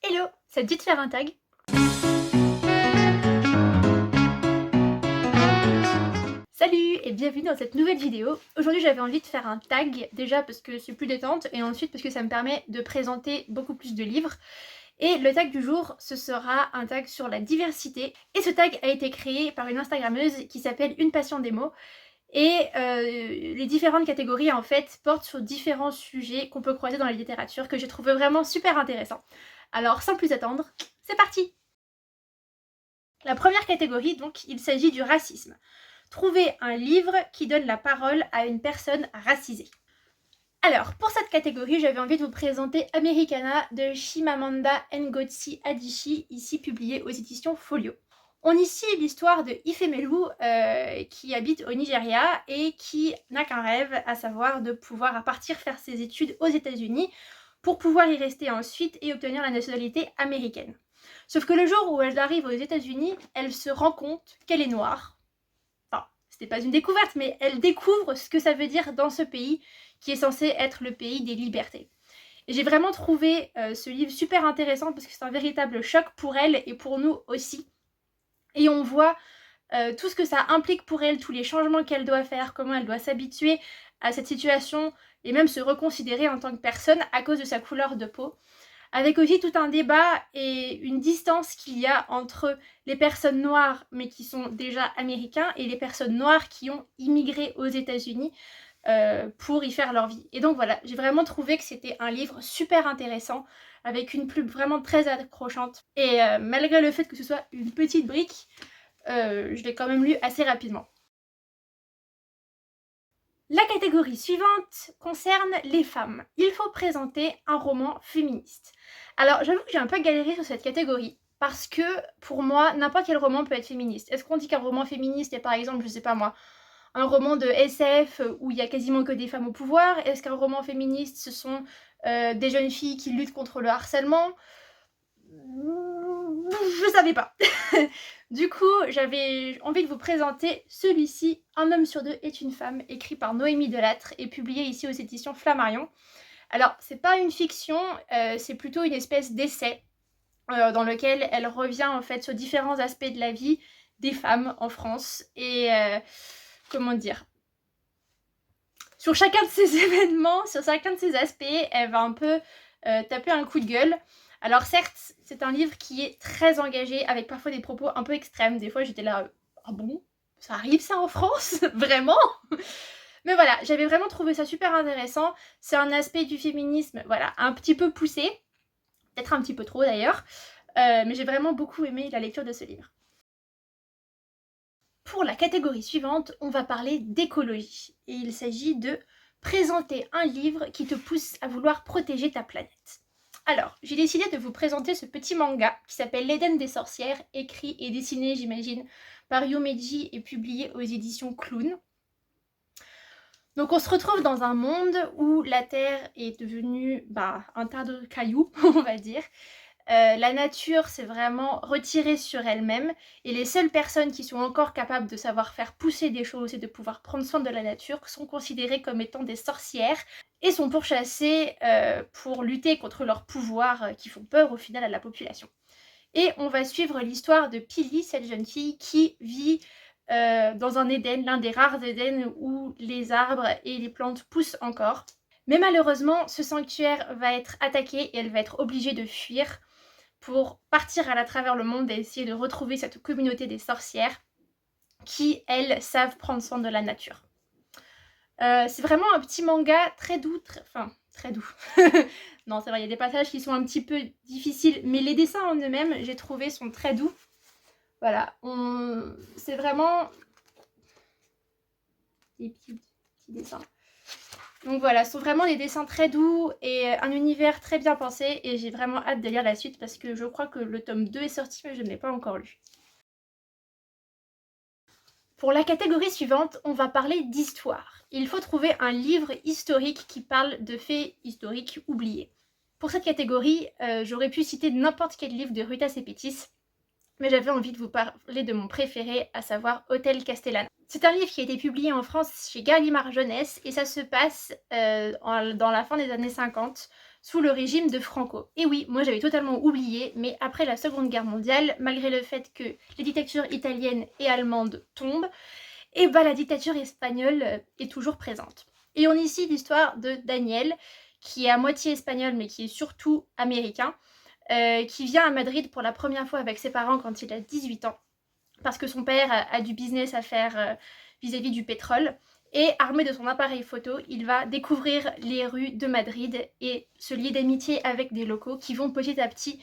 Hello, ça te dit de faire un tag? Salut et bienvenue dans cette nouvelle vidéo. Aujourd'hui j'avais envie de faire un tag, déjà parce que c'est plus détente et ensuite parce que ça me permet de présenter beaucoup plus de livres. Et le tag du jour, ce sera un tag sur la diversité. Et ce tag a été créé par une Instagrammeuse qui s'appelle Une Passion des mots. Et les différentes catégories en fait portent sur différents sujets qu'on peut croiser dans la littérature que j'ai trouvé vraiment super intéressants. Alors sans plus attendre, c'est parti! La première catégorie, donc, il s'agit du racisme. Trouver un livre qui donne la parole à une personne racisée. Alors, pour cette catégorie, j'avais envie de vous présenter Americana de Chimamanda Ngozi Adichie, ici publié aux éditions Folio. On y suit l'histoire de Ifemelu qui habite au Nigeria et qui n'a qu'un rêve, à savoir de pouvoir partir faire ses études aux États-Unis pour pouvoir y rester ensuite et obtenir la nationalité américaine. Sauf que le jour où elle arrive aux États-Unis, elle se rend compte qu'elle est noire. Enfin, c'était pas une découverte, mais elle découvre ce que ça veut dire dans ce pays qui est censé être le pays des libertés. Et j'ai vraiment trouvé ce livre super intéressant parce que c'est un véritable choc pour elle et pour nous aussi. Et on voit tout ce que ça implique pour elle, tous les changements qu'elle doit faire, comment elle doit s'habituer à cette situation et même se reconsidérer en tant que personne à cause de sa couleur de peau. Avec aussi tout un débat et une distance qu'il y a entre les personnes noires mais qui sont déjà américains et les personnes noires qui ont immigré aux États-Unis pour y faire leur vie. Et donc voilà, j'ai vraiment trouvé que c'était un livre super intéressant avec une plume vraiment très accrochante. Et malgré le fait que ce soit une petite brique, je l'ai quand même lu assez rapidement. La catégorie suivante concerne les femmes. Il faut présenter un roman féministe. Alors j'avoue que j'ai un peu galéré sur cette catégorie parce que pour moi, n'importe quel roman peut être féministe. Est-ce qu'on dit qu'un roman féministe est par exemple, je sais pas moi, un roman de SF où il y a quasiment que des femmes au pouvoir? Est-ce qu'un roman féministe ce sont des jeunes filles qui luttent contre le harcèlement? Je savais pas. Du coup, j'avais envie de vous présenter celui-ci, Un homme sur deux est une femme, écrit par Noémie Delattre et publié ici aux éditions Flammarion. Alors, c'est pas une fiction, c'est plutôt une espèce d'essai dans lequel elle revient en fait sur différents aspects de la vie des femmes en France et comment dire, sur chacun de ces événements, sur chacun de ces aspects, elle va un peu taper un coup de gueule. Alors certes, c'est un livre qui est très engagé, avec parfois des propos un peu extrêmes. Des fois, j'étais là, ah bon, ça arrive ça en France? Vraiment? Mais voilà, j'avais vraiment trouvé ça super intéressant. C'est un aspect du féminisme, voilà, un petit peu poussé, peut-être un petit peu trop d'ailleurs, mais j'ai vraiment beaucoup aimé la lecture de ce livre. Pour la catégorie suivante, on va parler d'écologie. Et il s'agit de présenter un livre qui te pousse à vouloir protéger ta planète. Alors, j'ai décidé de vous présenter ce petit manga qui s'appelle L'Éden des sorcières, écrit et dessiné, j'imagine, par Yomeji et publié aux éditions Clown. Donc on se retrouve dans un monde où la Terre est devenue un tas de cailloux, on va dire. La nature s'est vraiment retirée sur elle-même et les seules personnes qui sont encore capables de savoir faire pousser des choses et de pouvoir prendre soin de la nature sont considérées comme étant des sorcières et sont pourchassées pour lutter contre leurs pouvoirs qui font peur au final à la population. Et on va suivre l'histoire de Pili, cette jeune fille qui vit dans un Éden, l'un des rares Éden où les arbres et les plantes poussent encore. Mais malheureusement, ce sanctuaire va être attaqué et elle va être obligée de fuir pour partir à travers le monde et essayer de retrouver cette communauté des sorcières qui, elles, savent prendre soin de la nature. C'est vraiment un petit manga très doux, très doux. Non, c'est vrai, il y a des passages qui sont un petit peu difficiles, mais les dessins en eux-mêmes, j'ai trouvé, sont très doux. Voilà, c'est vraiment des petits dessins. Donc voilà, ce sont vraiment des dessins très doux et un univers très bien pensé et j'ai vraiment hâte de lire la suite parce que je crois que le tome 2 est sorti mais je ne l'ai pas encore lu. Pour la catégorie suivante, on va parler d'histoire. Il faut trouver un livre historique qui parle de faits historiques oubliés. Pour cette catégorie, j'aurais pu citer n'importe quel livre de Ruta Sepetys, mais j'avais envie de vous parler de mon préféré, à savoir Hôtel Castellana. C'est un livre qui a été publié en France chez Gallimard Jeunesse et ça se passe dans la fin des années 50 sous le régime de Franco. Et oui, moi j'avais totalement oublié, mais après la Seconde Guerre mondiale, malgré le fait que les dictatures italiennes et allemandes tombent, et bah la dictature espagnole est toujours présente. Et on ici l'histoire de Daniel, qui est à moitié espagnol mais qui est surtout américain, qui vient à Madrid pour la première fois avec ses parents quand il a 18 ans, parce que son père a du business à faire vis-à-vis du pétrole. Et armé de son appareil photo, il va découvrir les rues de Madrid et se lier d'amitié avec des locaux qui vont petit à petit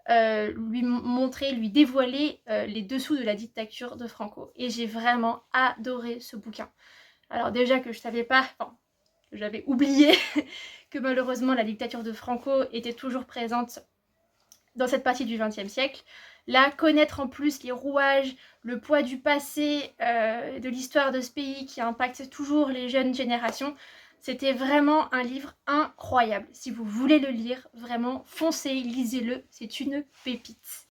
lui montrer, lui dévoiler les dessous de la dictature de Franco. Et j'ai vraiment adoré ce bouquin. Alors déjà que je savais pas, enfin, j'avais oublié que malheureusement la dictature de Franco était toujours présente dans cette partie du XXe siècle. Là, connaître en plus les rouages, le poids du passé, de l'histoire de ce pays qui impacte toujours les jeunes générations, c'était vraiment un livre incroyable. Si vous voulez le lire, vraiment, foncez, lisez-le, c'est une pépite.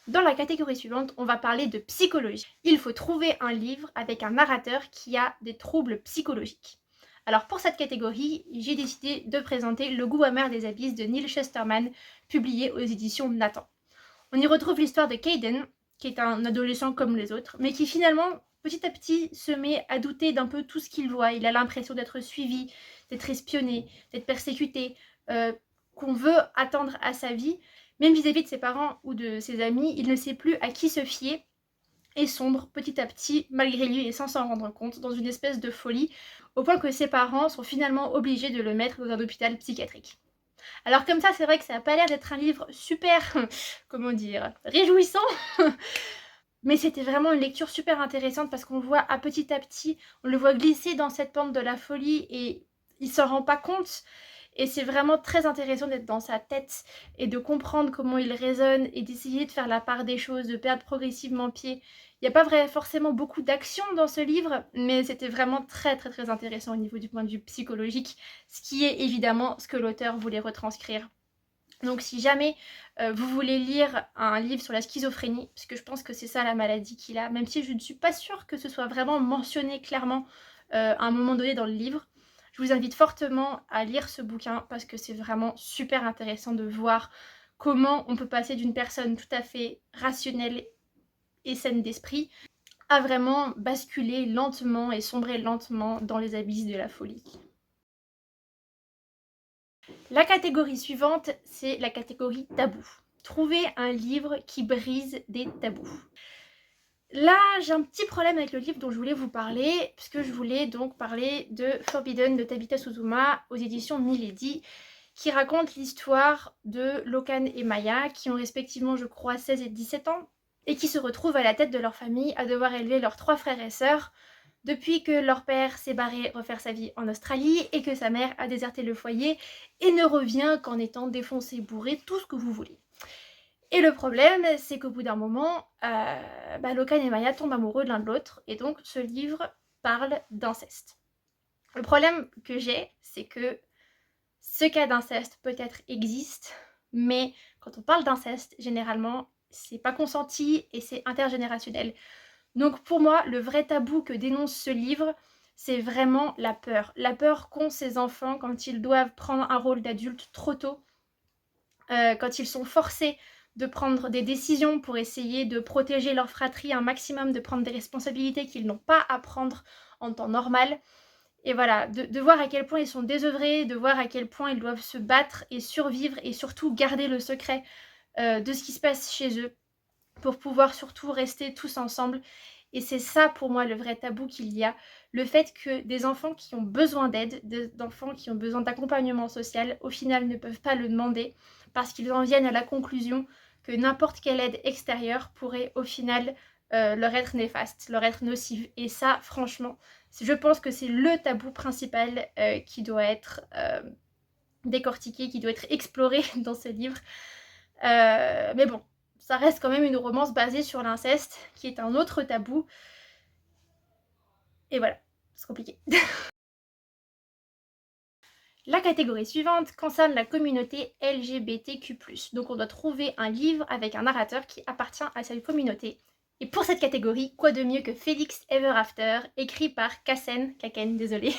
Dans la catégorie suivante, on va parler de psychologie. Il faut trouver un livre avec un narrateur qui a des troubles psychologiques. Alors pour cette catégorie, j'ai décidé de présenter Le goût amer des abysses de Neil Shusterman, publié aux éditions Nathan. On y retrouve l'histoire de Caden, qui est un adolescent comme les autres, mais qui finalement, petit à petit, se met à douter d'un peu tout ce qu'il voit. Il a l'impression d'être suivi, d'être espionné, d'être persécuté, qu'on veut attendre à sa vie. Même vis-à-vis de ses parents ou de ses amis, il ne sait plus à qui se fier et sombre petit à petit, malgré lui et sans s'en rendre compte, dans une espèce de folie, au point que ses parents sont finalement obligés de le mettre dans un hôpital psychiatrique. Alors comme ça, c'est vrai que ça n'a pas l'air d'être un livre super, comment dire, réjouissant, mais c'était vraiment une lecture super intéressante parce qu'on voit à petit, on le voit glisser dans cette pente de la folie et il s'en rend pas compte. Et c'est vraiment très intéressant d'être dans sa tête et de comprendre comment il raisonne et d'essayer de faire la part des choses, de perdre progressivement pied. Il n'y a pas forcément beaucoup d'action dans ce livre, mais c'était vraiment très intéressant au niveau du point de vue psychologique, ce qui est évidemment ce que l'auteur voulait retranscrire. Donc si jamais vous voulez lire un livre sur la schizophrénie, parce que je pense que c'est ça la maladie qu'il a, même si je ne suis pas sûre que ce soit vraiment mentionné clairement à un moment donné dans le livre, je vous invite fortement à lire ce bouquin parce que c'est vraiment super intéressant de voir comment on peut passer d'une personne tout à fait rationnelle et saine d'esprit à vraiment basculer lentement et sombrer lentement dans les abysses de la folie. La catégorie suivante, c'est la catégorie tabou. Trouver un livre qui brise des tabous. Là, j'ai un petit problème avec le livre dont je voulais vous parler, puisque je voulais donc parler de Forbidden de Tabitha Suzuma aux éditions Milady, qui raconte l'histoire de Lokan et Maya, qui ont respectivement, je crois, 16 et 17 ans, et qui se retrouvent à la tête de leur famille à devoir élever leurs 3 frères et sœurs, depuis que leur père s'est barré refaire sa vie en Australie et que sa mère a déserté le foyer et ne revient qu'en étant défoncé, bourré, tout ce que vous voulez. Et le problème, c'est qu'au bout d'un moment, Lokan et Maya tombent amoureux de l'un de l'autre, et donc ce livre parle d'inceste. Le problème que j'ai, c'est que ce cas d'inceste peut-être existe, mais quand on parle d'inceste, généralement, c'est pas consenti et c'est intergénérationnel. Donc pour moi, le vrai tabou que dénonce ce livre, c'est vraiment la peur. La peur qu'ont ces enfants quand ils doivent prendre un rôle d'adulte trop tôt, quand ils sont forcés de prendre des décisions pour essayer de protéger leur fratrie un maximum, de prendre des responsabilités qu'ils n'ont pas à prendre en temps normal. Et voilà, de voir à quel point ils sont désœuvrés, de voir à quel point ils doivent se battre et survivre et surtout garder le secret de ce qui se passe chez eux pour pouvoir surtout rester tous ensemble. Et c'est ça pour moi le vrai tabou qu'il y a, le fait que des enfants qui ont besoin d'aide, des enfants qui ont besoin d'accompagnement social, au final ne peuvent pas le demander parce qu'ils en viennent à la conclusion que n'importe quelle aide extérieure pourrait au final leur être néfaste, leur être nocive. Et ça, franchement, je pense que c'est le tabou principal qui doit être décortiqué, qui doit être exploré dans ce livre. Mais bon, ça reste quand même une romance basée sur l'inceste, qui est un autre tabou. Et voilà, c'est compliqué. La catégorie suivante concerne la communauté LGBTQ+. Donc on doit trouver un livre avec un narrateur qui appartient à cette communauté. Et pour cette catégorie, quoi de mieux que Felix Ever After, écrit par Kaken, désolé,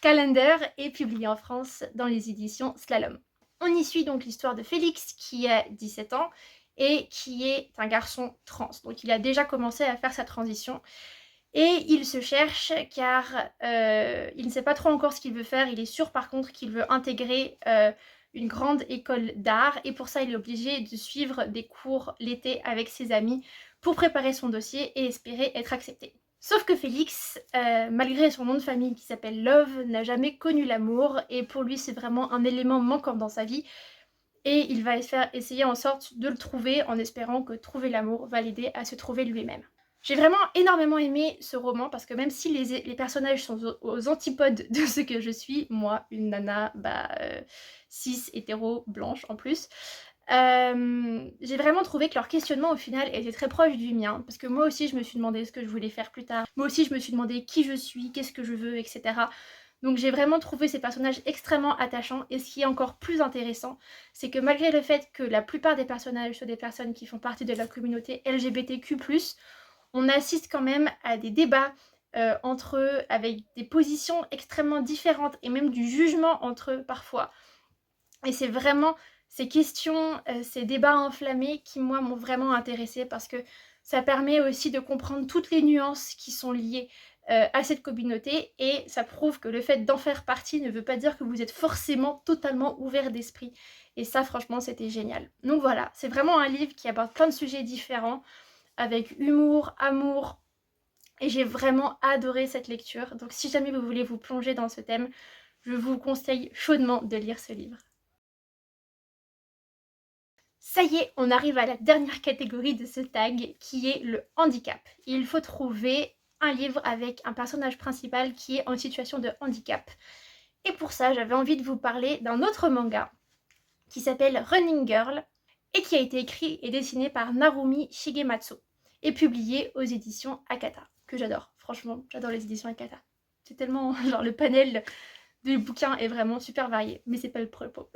Callender et publié en France dans les éditions Slalom. On y suit donc l'histoire de Félix qui a 17 ans et qui est un garçon trans. Donc il a déjà commencé à faire sa transition et il se cherche car il ne sait pas trop encore ce qu'il veut faire. Il est sûr par contre qu'il veut intégrer une grande école d'art et pour ça il est obligé de suivre des cours l'été avec ses amis pour préparer son dossier et espérer être accepté. Sauf que Félix, malgré son nom de famille qui s'appelle Love, n'a jamais connu l'amour et pour lui c'est vraiment un élément manquant dans sa vie et il va essayer en sorte de le trouver en espérant que trouver l'amour va l'aider à se trouver lui-même. J'ai vraiment énormément aimé ce roman parce que même si les personnages sont aux antipodes de ce que je suis, moi, une nana cis, hétéro, blanche en plus, j'ai vraiment trouvé que leur questionnement au final était très proche du mien parce que moi aussi je me suis demandé ce que je voulais faire plus tard, moi aussi je me suis demandé qui je suis, qu'est-ce que je veux, etc. Donc j'ai vraiment trouvé ces personnages extrêmement attachants et ce qui est encore plus intéressant, c'est que malgré le fait que la plupart des personnages soient des personnes qui font partie de la communauté LGBTQ+, on assiste quand même à des débats entre eux avec des positions extrêmement différentes et même du jugement entre eux parfois. Et c'est vraiment ces questions, ces débats enflammés qui moi m'ont vraiment intéressée parce que ça permet aussi de comprendre toutes les nuances qui sont liées à cette communauté et ça prouve que le fait d'en faire partie ne veut pas dire que vous êtes forcément totalement ouvert d'esprit. Et ça franchement c'était génial. Donc voilà, c'est vraiment un livre qui aborde plein de sujets différents avec humour, amour et j'ai vraiment adoré cette lecture. Donc si jamais vous voulez vous plonger dans ce thème, je vous conseille chaudement de lire ce livre. Ça y est, on arrive à la dernière catégorie de ce tag qui est le handicap. Il faut trouver un livre avec un personnage principal qui est en situation de handicap. Et pour ça, j'avais envie de vous parler d'un autre manga qui s'appelle Running Girl et qui a été écrit et dessiné par Narumi Shigematsu et publié aux éditions Akata, que j'adore. Franchement, j'adore les éditions Akata. C'est tellement, genre le panel du bouquin est vraiment super varié, mais c'est pas le propos.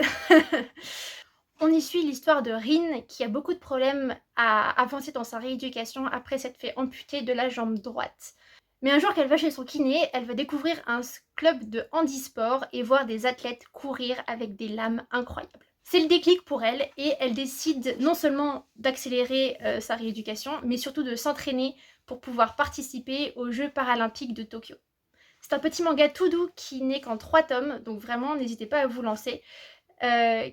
On y suit l'histoire de Rin qui a beaucoup de problèmes à avancer dans sa rééducation après s'être fait amputer de la jambe droite. Mais un jour qu'elle va chez son kiné, elle va découvrir un club de handisport et voir des athlètes courir avec des lames incroyables. C'est le déclic pour elle et elle décide non seulement d'accélérer sa rééducation, mais surtout de s'entraîner pour pouvoir participer aux Jeux paralympiques de Tokyo. C'est un petit manga tout doux qui n'est qu'en 3 tomes, donc vraiment n'hésitez pas à vous lancer.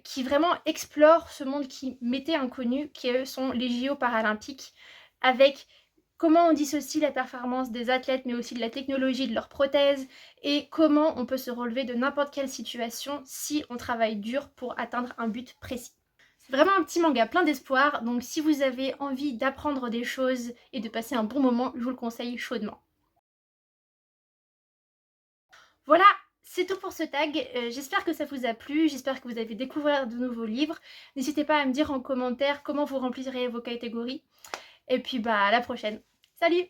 Qui vraiment explore ce monde qui m'était inconnu, qui sont les JO paralympiques, avec comment on dissocie la performance des athlètes, mais aussi de la technologie de leurs prothèses, et comment on peut se relever de n'importe quelle situation si on travaille dur pour atteindre un but précis. C'est vraiment un petit manga plein d'espoir, donc si vous avez envie d'apprendre des choses et de passer un bon moment, je vous le conseille chaudement. Voilà, c'est tout pour ce tag. J'espère que ça vous a plu, j'espère que vous avez découvert de nouveaux livres. N'hésitez pas à me dire en commentaire comment vous remplirez vos catégories. Et puis bah à la prochaine. Salut!